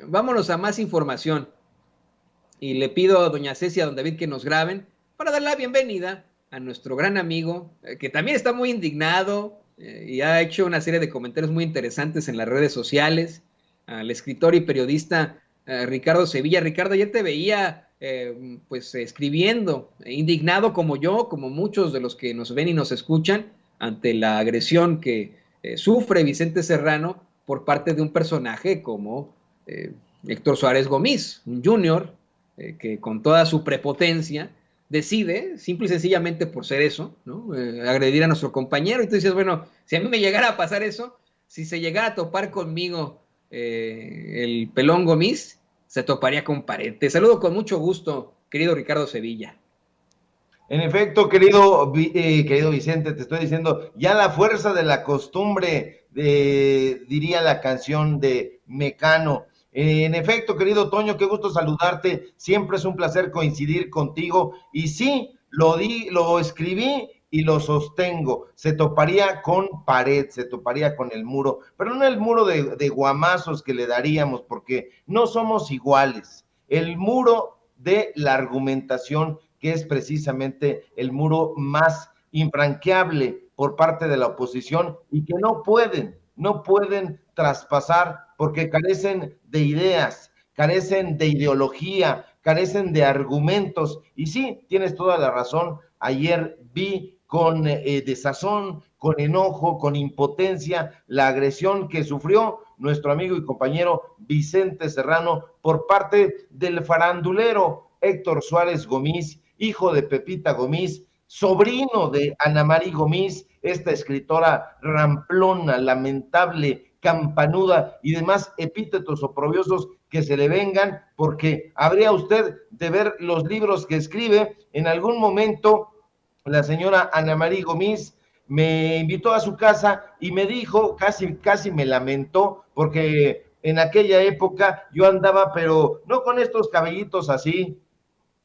vámonos a más información. Y le pido a doña Ceci y a don David que nos graben para dar la bienvenida a nuestro gran amigo, que también está muy indignado y ha hecho una serie de comentarios muy interesantes en las redes sociales, al escritor y periodista Ricardo Sevilla. Ricardo, ayer te veía pues escribiendo, indignado como yo, como muchos de los que nos ven y nos escuchan, ante la agresión que sufre Vicente Serrano por parte de un personaje como Héctor Suárez Gómez, un junior que con toda su prepotencia decide, simple y sencillamente por ser eso, ¿no? Agredir a nuestro compañero. Y tú dices, bueno, si a mí me llegara a pasar eso, si se llegara a topar conmigo el pelón Gómez, se toparía con pared. Te saludo con mucho gusto, querido Ricardo Sevilla. En efecto, querido Vicente, te estoy diciendo, ya la fuerza de la costumbre, diría la canción de Mecano. En efecto, querido Toño, qué gusto saludarte. Siempre es un placer coincidir contigo. Y sí, lo escribí y lo sostengo. Se toparía con pared, se toparía con el muro, pero no el muro de guamazos que le daríamos, porque no somos iguales. El muro de la argumentación, que es precisamente el muro más infranqueable por parte de la oposición y que no pueden traspasar porque carecen de ideas, carecen de ideología, carecen de argumentos. Y sí, tienes toda la razón, ayer vi con desazón, con enojo, con impotencia, la agresión que sufrió nuestro amigo y compañero Vicente Serrano por parte del farandulero Héctor Suárez Gómez, hijo de Pepita Gómez, sobrino de Ana María Gómez, esta escritora ramplona, lamentable, campanuda y demás epítetos oprobiosos que se le vengan, porque habría usted de ver los libros que escribe. En algún momento la señora Ana María Gómez me invitó a su casa y me dijo, casi me lamentó, porque en aquella época yo andaba, pero no con estos cabellitos así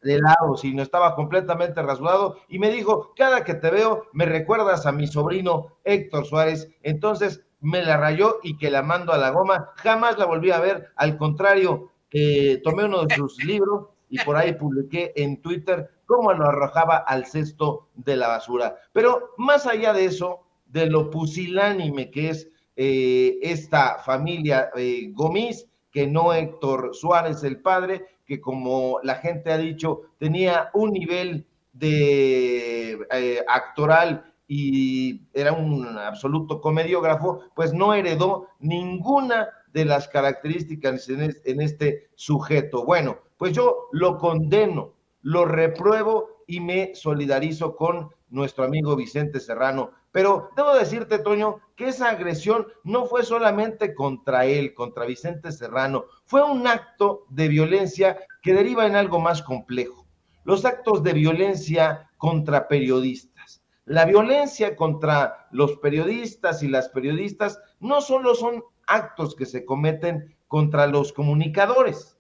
de lado, sino estaba completamente rasurado, y me dijo, cada que te veo me recuerdas a mi sobrino Héctor Suárez. Entonces me la rayó y que la mando a la goma. Jamás la volví a ver, al contrario, tomé uno de sus libros y por ahí publiqué en Twitter cómo lo arrojaba al cesto de la basura. Pero más allá de eso, de lo pusilánime que es esta familia Gómez, que no Héctor Suárez el padre, que como la gente ha dicho, tenía un nivel de actoral y era un absoluto comediógrafo, pues no heredó ninguna de las características en este sujeto. Bueno, pues yo lo condeno, lo repruebo y me solidarizo con nuestro amigo Vicente Serrano. Pero debo decirte, Toño, que esa agresión no fue solamente contra él, contra Vicente Serrano, fue un acto de violencia que deriva en algo más complejo. Los actos de violencia contra periodistas. La violencia contra los periodistas y las periodistas no solo son actos que se cometen contra los comunicadores,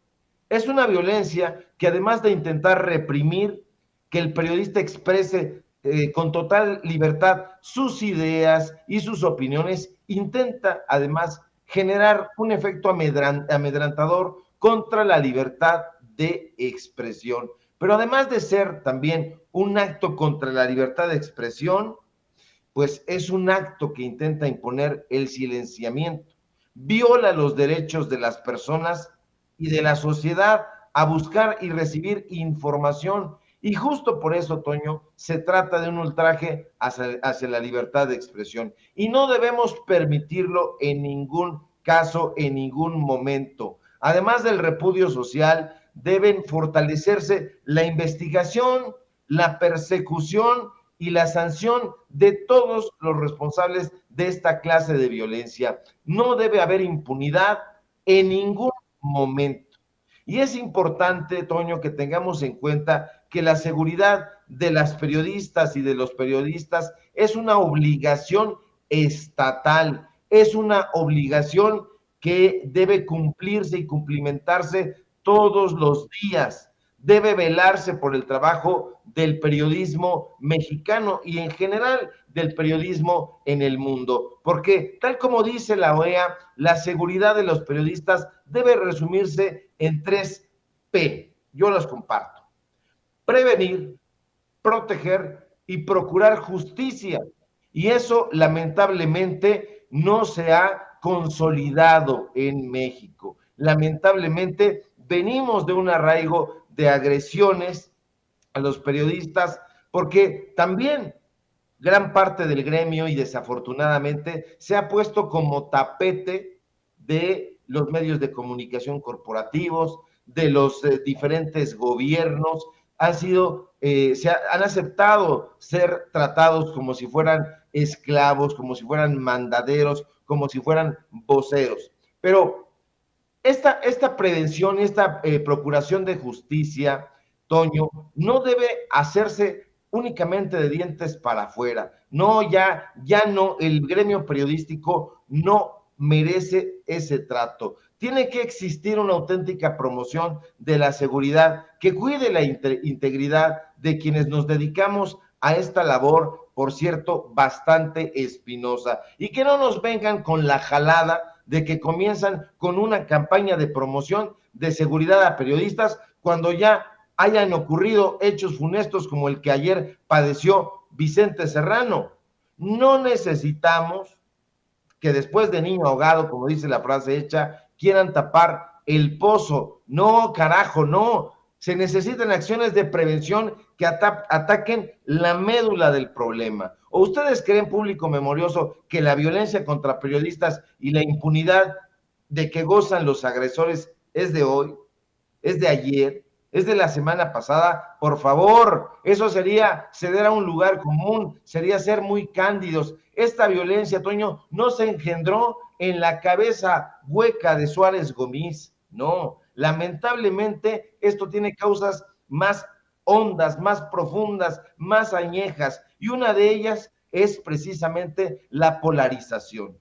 es una violencia que además de intentar reprimir que el periodista exprese con total libertad sus ideas y sus opiniones, intenta además generar un efecto amedrentador contra la libertad de expresión. Pero además de ser también un acto contra la libertad de expresión, pues es un acto que intenta imponer el silenciamiento, viola los derechos de las personas y de la sociedad a buscar y recibir información. Y justo por eso, Toño, se trata de un ultraje hacia la libertad de expresión. Y no debemos permitirlo en ningún caso, en ningún momento. Además del repudio social, deben fortalecerse la investigación, la persecución y la sanción de todos los responsables de esta clase de violencia. No debe haber impunidad en ningún momento. Y es importante, Toño, que tengamos en cuenta que la seguridad de las periodistas y de los periodistas es una obligación estatal, es una obligación que debe cumplirse y cumplimentarse todos los días. Debe velarse por el trabajo del periodismo mexicano y en general del periodismo en el mundo, porque tal como dice la OEA, la seguridad de los periodistas debe resumirse en 3P. Yo los comparto: prevenir, proteger y procurar justicia. Y eso lamentablemente no se ha consolidado en México. Lamentablemente venimos de un arraigo de agresiones a los periodistas, porque también gran parte del gremio, y desafortunadamente, se ha puesto como tapete de los medios de comunicación corporativos, de los diferentes gobiernos. Han aceptado ser tratados como si fueran esclavos, como si fueran mandaderos, como si fueran voceros. Pero esta prevención, esta procuración de justicia, Toño, no debe hacerse únicamente de dientes para afuera. No, ya no, el gremio periodístico no merece ese trato. Tiene que existir una auténtica promoción de la seguridad que cuide la integridad de quienes nos dedicamos a esta labor, por cierto, bastante espinosa, y que no nos vengan con la jalada de que comienzan con una campaña de promoción de seguridad a periodistas cuando ya hayan ocurrido hechos funestos como el que ayer padeció Vicente Serrano. No necesitamos que después de niño ahogado, como dice la frase hecha, quieran tapar el pozo. No, carajo, no. Se necesitan acciones de prevención que ataquen la médula del problema. ¿O ustedes creen, público memorioso, que la violencia contra periodistas y la impunidad de que gozan los agresores es de hoy, es de ayer, es de la semana pasada? Por favor, eso sería ceder a un lugar común, sería ser muy cándidos. Esta violencia, Toño, no se engendró en la cabeza hueca de Suárez Gómez, no. Lamentablemente, esto tiene causas más hondas, más profundas, más añejas, y una de ellas es precisamente la polarización.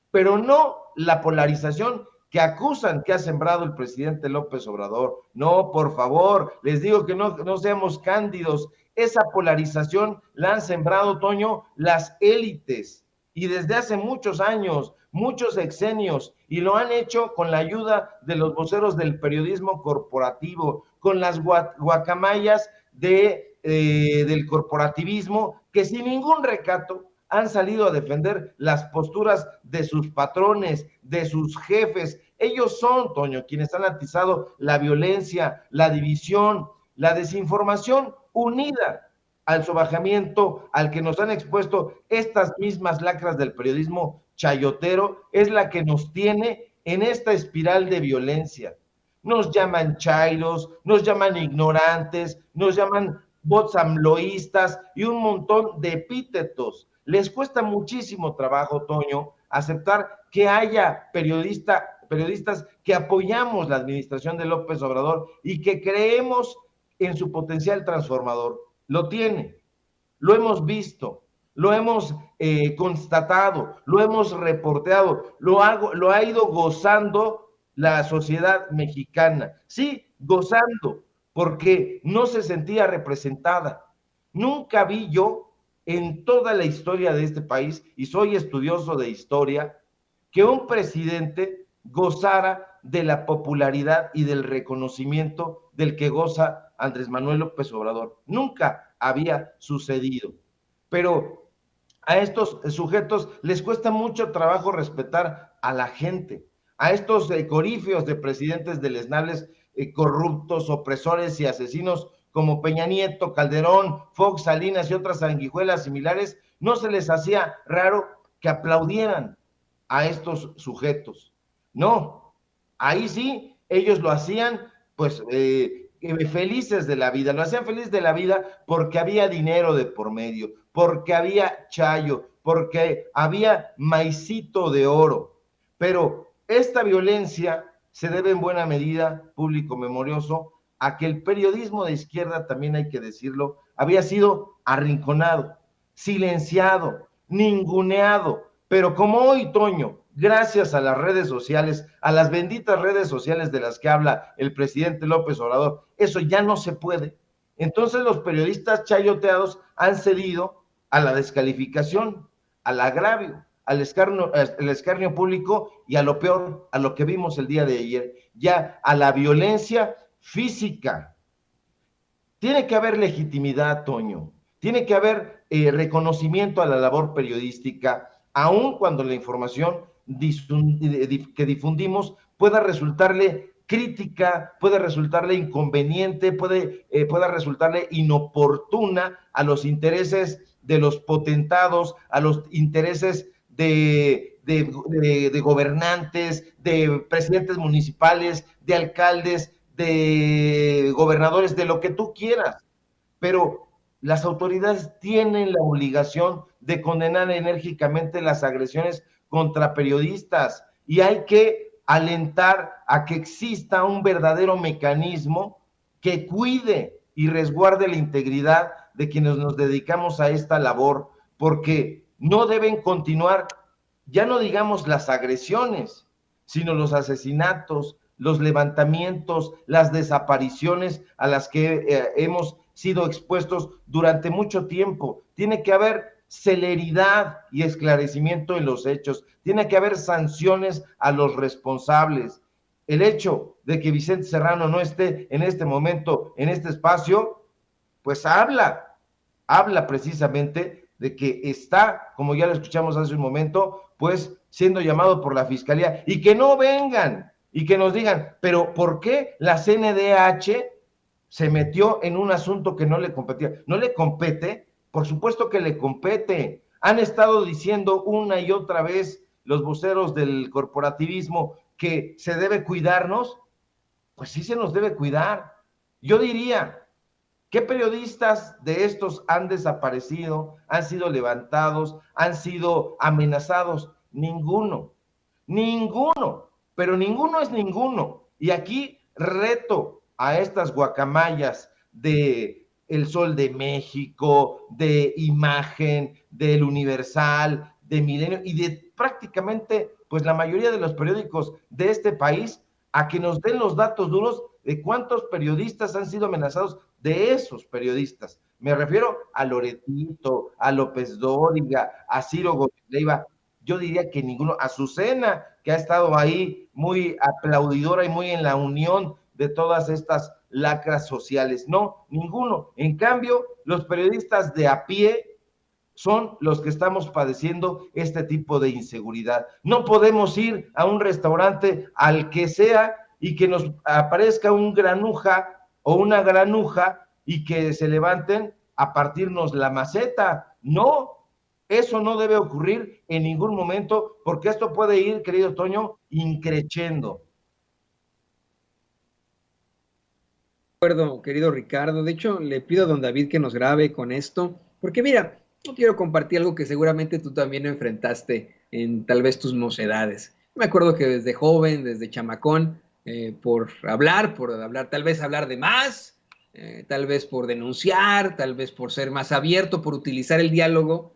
Pero no la polarización que acusan que ha sembrado el presidente López Obrador. No, por favor, les digo que no seamos cándidos. Esa polarización la han sembrado, Toño, las élites, y desde hace muchos años, muchos sexenios, y lo han hecho con la ayuda de los voceros del periodismo corporativo, con las guacamayas del corporativismo, que sin ningún recato han salido a defender las posturas de sus patrones, de sus jefes. Ellos son, Toño, quienes han atizado la violencia, la división, la desinformación, unida al sobajamiento al que nos han expuesto estas mismas lacras del periodismo chayotero, es la que nos tiene en esta espiral de violencia. Nos llaman chairos, nos llaman ignorantes, nos llaman bots amloístas y un montón de epítetos. Les cuesta muchísimo trabajo, Toño, aceptar que haya periodistas que apoyamos la administración de López Obrador y que creemos en su potencial transformador. Lo tiene, lo hemos visto, lo hemos constatado, lo hemos reporteado, lo ha ido gozando la sociedad mexicana. Sí, gozando, porque no se sentía representada. Nunca vi yo en toda la historia de este país, y soy estudioso de historia, que un presidente gozara de la popularidad y del reconocimiento del que goza Andrés Manuel López Obrador. Nunca había sucedido. Pero a estos sujetos les cuesta mucho trabajo respetar a la gente, a estos corífeos de presidentes deleznables, corruptos, opresores y asesinos como Peña Nieto, Calderón, Fox, Salinas y otras sanguijuelas similares. No se les hacía raro que aplaudieran a estos sujetos. No, ahí sí, ellos lo hacían pues felices de la vida, lo hacían feliz de la vida porque había dinero de por medio, porque había chayo, porque había maicito de oro. Pero esta violencia se debe en buena medida, público memorioso, a que el periodismo de izquierda, también hay que decirlo, había sido arrinconado, silenciado, ninguneado. Pero como hoy, Toño, gracias a las redes sociales, a las benditas redes sociales de las que habla el presidente López Obrador, eso ya no se puede. Entonces los periodistas chayoteados han cedido a la descalificación, al agravio, al escarnio público y a lo peor, a lo que vimos el día de ayer, ya a la violencia física. Tiene que haber legitimidad, Toño, tiene que haber reconocimiento a la labor periodística, aun cuando la información que difundimos pueda resultarle crítica, puede resultarle inconveniente, pueda resultarle inoportuna a los intereses de los potentados, a los intereses de gobernantes, de presidentes municipales, de alcaldes, de gobernadores, de lo que tú quieras. Pero las autoridades tienen la obligación de condenar enérgicamente las agresiones contra periodistas y hay que alentar a que exista un verdadero mecanismo que cuide y resguarde la integridad de quienes nos dedicamos a esta labor, porque no deben continuar, ya no digamos las agresiones, sino los asesinatos, los levantamientos, las desapariciones a las que hemos sido expuestos durante mucho tiempo. Tiene que haber celeridad y esclarecimiento en los hechos, tiene que haber sanciones a los responsables. El hecho de que Vicente Serrano no esté en este momento, en este espacio, pues habla precisamente de que está, como ya lo escuchamos hace un momento, pues siendo llamado por la Fiscalía, y que no vengan y que nos digan, pero ¿por qué la CNDH se metió en un asunto que no le competía? ¿No le compete? Por supuesto que le compete. Han estado diciendo una y otra vez los voceros del corporativismo que se debe cuidarnos. Pues sí se nos debe cuidar. Yo diría, ¿qué periodistas de estos han desaparecido, han sido levantados, han sido amenazados? Ninguno, pero ninguno es ninguno. Y aquí reto a estas guacamayas de El Sol de México, de Imagen, del Universal, de Milenio y de prácticamente pues la mayoría de los periódicos de este país a que nos den los datos duros de cuántos periodistas han sido amenazados, de esos periodistas. Me refiero a Loretito, a López Dóriga, a Ciro Gómez Leiva. Yo diría que ninguno, a Azucena, que ha estado ahí muy aplaudidora y muy en la unión de todas estas lacras sociales. No, ninguno. En cambio, los periodistas de a pie son los que estamos padeciendo este tipo de inseguridad. No podemos ir a un restaurante, al que sea, y que nos aparezca un granuja o una granuja y que se levanten a partirnos la maceta. No, eso no debe ocurrir en ningún momento, porque esto puede ir, querido Toño, increciendo. De acuerdo, querido Ricardo. De hecho, le pido a don David que nos grabe con esto, porque mira, yo quiero compartir algo que seguramente tú también enfrentaste en tal vez tus mocedades. Me acuerdo que desde joven, desde chamacón, por hablar, tal vez hablar de más, tal vez por denunciar, tal vez por ser más abierto, por utilizar el diálogo,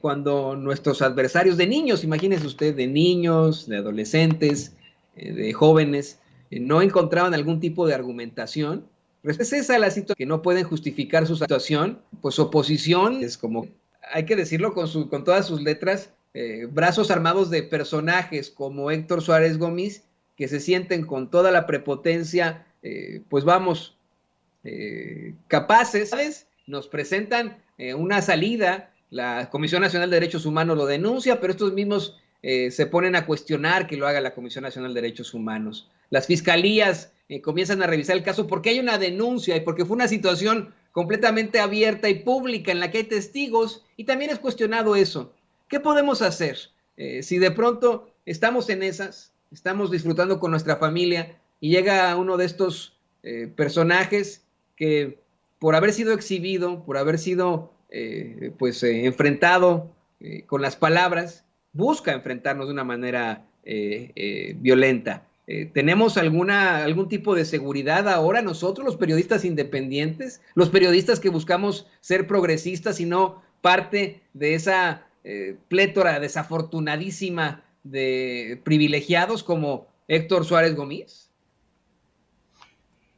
cuando nuestros adversarios de niños, imagínese usted, de niños, de adolescentes, de jóvenes, no encontraban algún tipo de argumentación. Pues es esa la situación, que no pueden justificar su situación, pues oposición es como, hay que decirlo con todas sus letras, brazos armados de personajes como Héctor Suárez Gómez, que se sienten con toda la prepotencia, pues vamos, capaces, ¿sabes? Nos presentan una salida, la Comisión Nacional de Derechos Humanos lo denuncia, pero estos mismos se ponen a cuestionar que lo haga la Comisión Nacional de Derechos Humanos. Las fiscalías comienzan a revisar el caso porque hay una denuncia y porque fue una situación completamente abierta y pública en la que hay testigos, y también es cuestionado eso. ¿Qué podemos hacer? Si de pronto estamos en esas, estamos disfrutando con nuestra familia y llega uno de estos personajes que por haber sido exhibido, por haber sido enfrentado con las palabras, busca enfrentarnos de una manera violenta. ¿Tenemos algún tipo de seguridad ahora nosotros, los periodistas independientes, los periodistas que buscamos ser progresistas y no parte de esa plétora desafortunadísima de privilegiados como Héctor Suárez Gómez?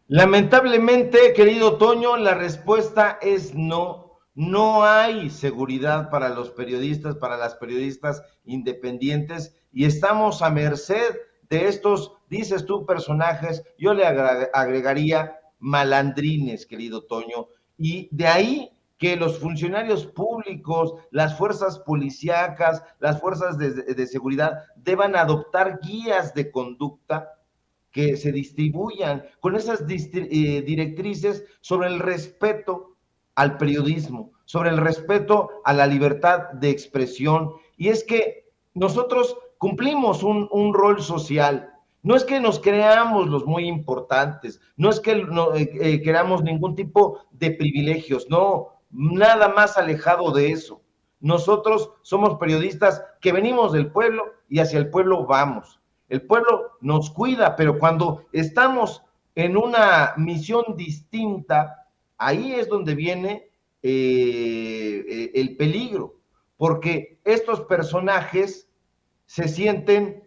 Lamentablemente, querido Toño, la respuesta es no. No hay seguridad para los periodistas, para las periodistas independientes, y estamos a merced de estos, dices tú, personajes, yo le agregaría malandrines, querido Toño, y de ahí que los funcionarios públicos, las fuerzas policíacas, las fuerzas de seguridad deban adoptar guías de conducta que se distribuyan con esas directrices sobre el respeto al periodismo, sobre el respeto a la libertad de expresión. Y es que nosotros cumplimos un rol social. No es que nos creamos los muy importantes, no es que queramos ningún tipo de privilegios, no, nada más alejado de eso. Nosotros somos periodistas que venimos del pueblo y hacia el pueblo vamos. El pueblo nos cuida, pero cuando estamos en una misión distinta, ahí es donde viene el peligro, porque estos personajes se sienten,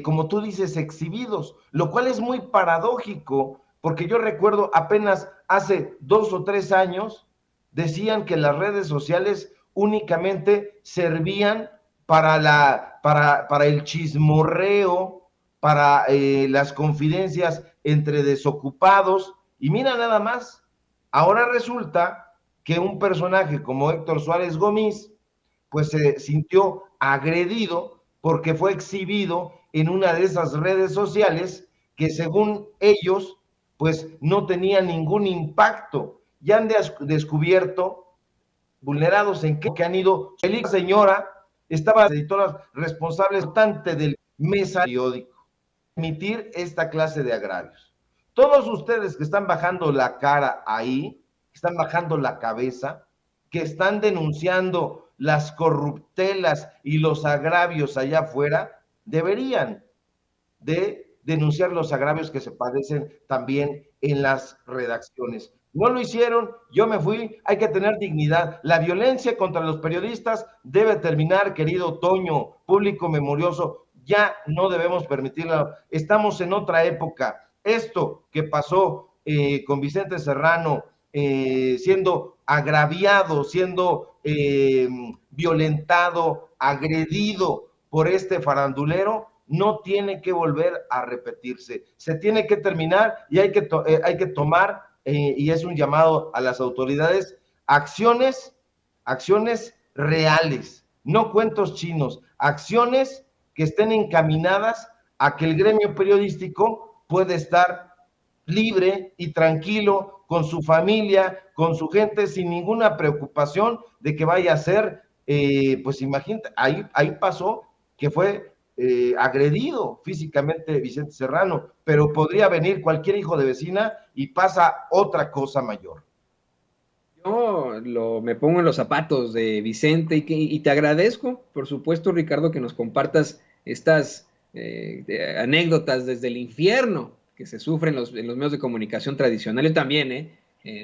como tú dices, exhibidos, lo cual es muy paradójico, porque yo recuerdo apenas hace 2 o 3 años, decían que las redes sociales únicamente servían para el chismorreo, para las confidencias entre desocupados, y mira nada más, ahora resulta que un personaje como Héctor Suárez Gómez, pues se sintió agredido porque fue exhibido en una de esas redes sociales que según ellos, pues no tenía ningún impacto. Ya han descubierto, vulnerados en que han ido, la señora estaba editoras responsables bastante del mesa periódico, emitir esta clase de agravios. Todos ustedes que están bajando la cara ahí, que están bajando la cabeza, que están denunciando las corruptelas y los agravios allá afuera, deberían de denunciar los agravios que se padecen también en las redacciones. No lo hicieron, yo me fui, hay que tener dignidad. La violencia contra los periodistas debe terminar, querido Toño, público memorioso, ya no debemos permitirlo. Estamos en otra época. Esto que pasó con Vicente Serrano, siendo agraviado, siendo violentado, agredido por este farandulero, no tiene que volver a repetirse. Se tiene que terminar y hay que tomar, y es un llamado a las autoridades, acciones reales, no cuentos chinos, acciones que estén encaminadas a que el gremio periodístico pueda estar libre y tranquilo con su familia, con su gente, sin ninguna preocupación de que vaya a ser, pues imagínate, ahí pasó que fue agredido físicamente Vicente Serrano, pero podría venir cualquier hijo de vecina y pasa otra cosa mayor. Yo me pongo en los zapatos de Vicente y te agradezco, por supuesto, Ricardo, que nos compartas estas anécdotas desde el infierno que se sufren en los medios de comunicación tradicional. Yo también,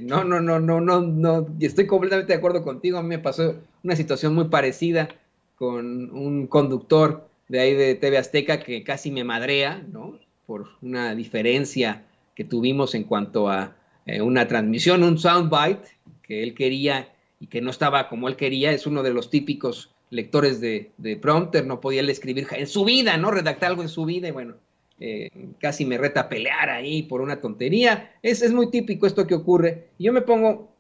no, estoy completamente de acuerdo contigo. A mí me pasó una situación muy parecida con un conductor de ahí de TV Azteca que casi me madrea, ¿no? Por una diferencia que tuvimos en cuanto a una transmisión, un soundbite que él quería y que no estaba como él quería. Es uno de los típicos lectores de prompter, no podía él escribir en su vida, ¿no? Redactar algo en su vida y bueno, casi me reta a pelear ahí por una tontería. Es muy típico esto que ocurre. Y yo me pongo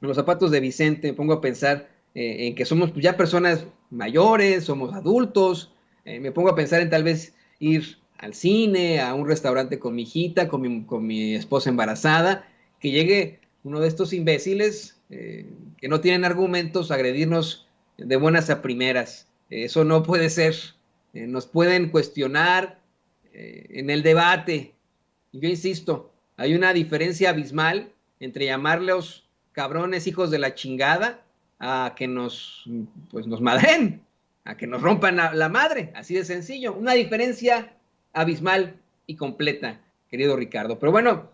en los zapatos de Vicente, me pongo a pensar en que somos ya personas mayores, somos adultos, me pongo a pensar en tal vez ir al cine, a un restaurante con mi hijita, con mi esposa embarazada, que llegue uno de estos imbéciles que no tienen argumentos a agredirnos de buenas a primeras. Eso no puede ser. Nos pueden cuestionar en el debate. Yo insisto, hay una diferencia abismal entre llamarlos cabrones hijos de la chingada a que nos madren, a que nos rompan la madre, así de sencillo. Una diferencia abismal y completa, querido Ricardo. Pero bueno,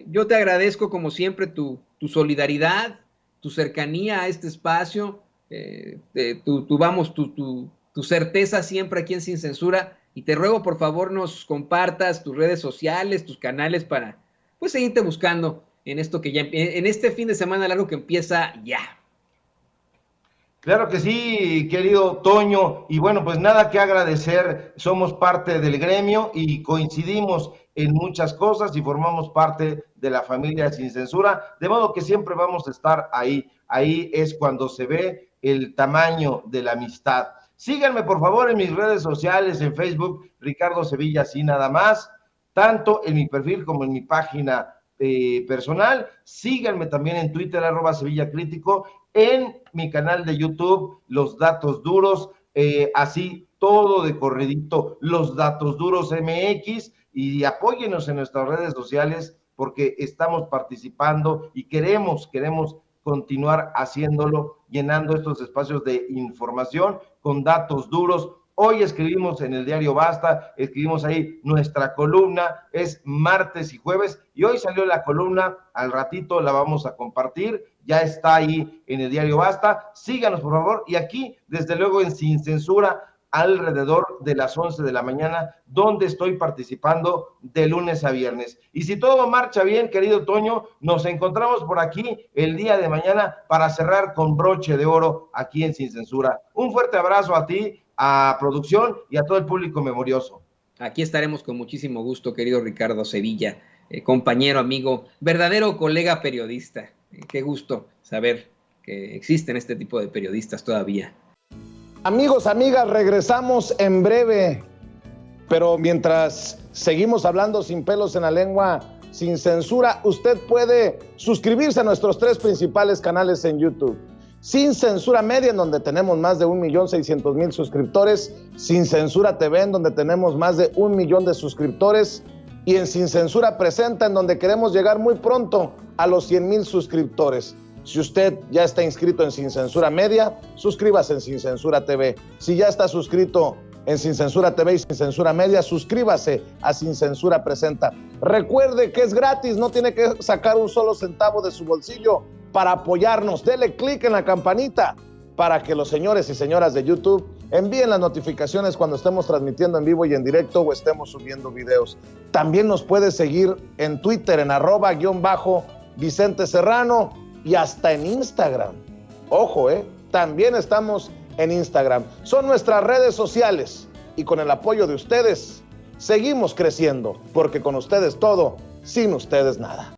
yo te agradezco como siempre tu solidaridad, tu cercanía a este espacio, tu certeza siempre aquí en Sin Censura, y te ruego por favor nos compartas tus redes sociales, tus canales para pues seguirte buscando en esto que ya en este fin de semana largo que empieza ya. Claro que sí, querido Toño, y bueno, pues nada que agradecer, somos parte del gremio y coincidimos en muchas cosas y formamos parte de la familia Sin Censura, de modo que siempre vamos a estar ahí, ahí es cuando se ve el tamaño de la amistad. Síganme por favor en mis redes sociales, en Facebook, Ricardo Sevilla, así nada más, tanto en mi perfil como en mi página personal. Síganme también en Twitter, @Sevilla Crítico, en mi canal de YouTube, Los Datos Duros, así todo de corridito, Los Datos Duros MX, y apóyenos en nuestras redes sociales porque estamos participando y queremos continuar haciéndolo, llenando estos espacios de información con datos duros. Hoy escribimos en el diario Basta, escribimos ahí nuestra columna, es martes y jueves, y hoy salió la columna, al ratito la vamos a compartir, ya está ahí en el diario Basta, síganos por favor, y aquí desde luego en Sin Censura, alrededor de las 11 de la mañana, donde estoy participando de lunes a viernes. Y si todo marcha bien, querido Toño, nos encontramos por aquí el día de mañana para cerrar con broche de oro aquí en Sin Censura. Un fuerte abrazo a ti, a producción y a todo el público memorioso. Aquí estaremos con muchísimo gusto, querido Ricardo Sevilla, compañero, amigo, verdadero colega periodista. Qué gusto saber que existen este tipo de periodistas todavía. Amigos, amigas, regresamos en breve, pero mientras seguimos hablando sin pelos en la lengua, sin censura, usted puede suscribirse a nuestros 3 principales canales en YouTube. Sin Censura Media, en donde tenemos más de 1,600,000 suscriptores, Sin Censura TV, en donde tenemos más de 1 millón de suscriptores, y en Sin Censura Presenta, en donde queremos llegar muy pronto a los 100,000 suscriptores. Si usted ya está inscrito en Sin Censura Media, suscríbase en Sin Censura TV. Si ya está suscrito en Sin Censura TV y Sin Censura Media, suscríbase a Sin Censura Presenta. Recuerde que es gratis, no tiene que sacar un solo centavo de su bolsillo para apoyarnos. Dele clic en la campanita para que los señores y señoras de YouTube envíen las notificaciones cuando estemos transmitiendo en vivo y en directo o estemos subiendo videos. También nos puede seguir en Twitter en @Vicente Serrano y hasta en Instagram. Ojo, también estamos en Instagram. Son nuestras redes sociales y con el apoyo de ustedes seguimos creciendo, porque con ustedes todo, sin ustedes nada.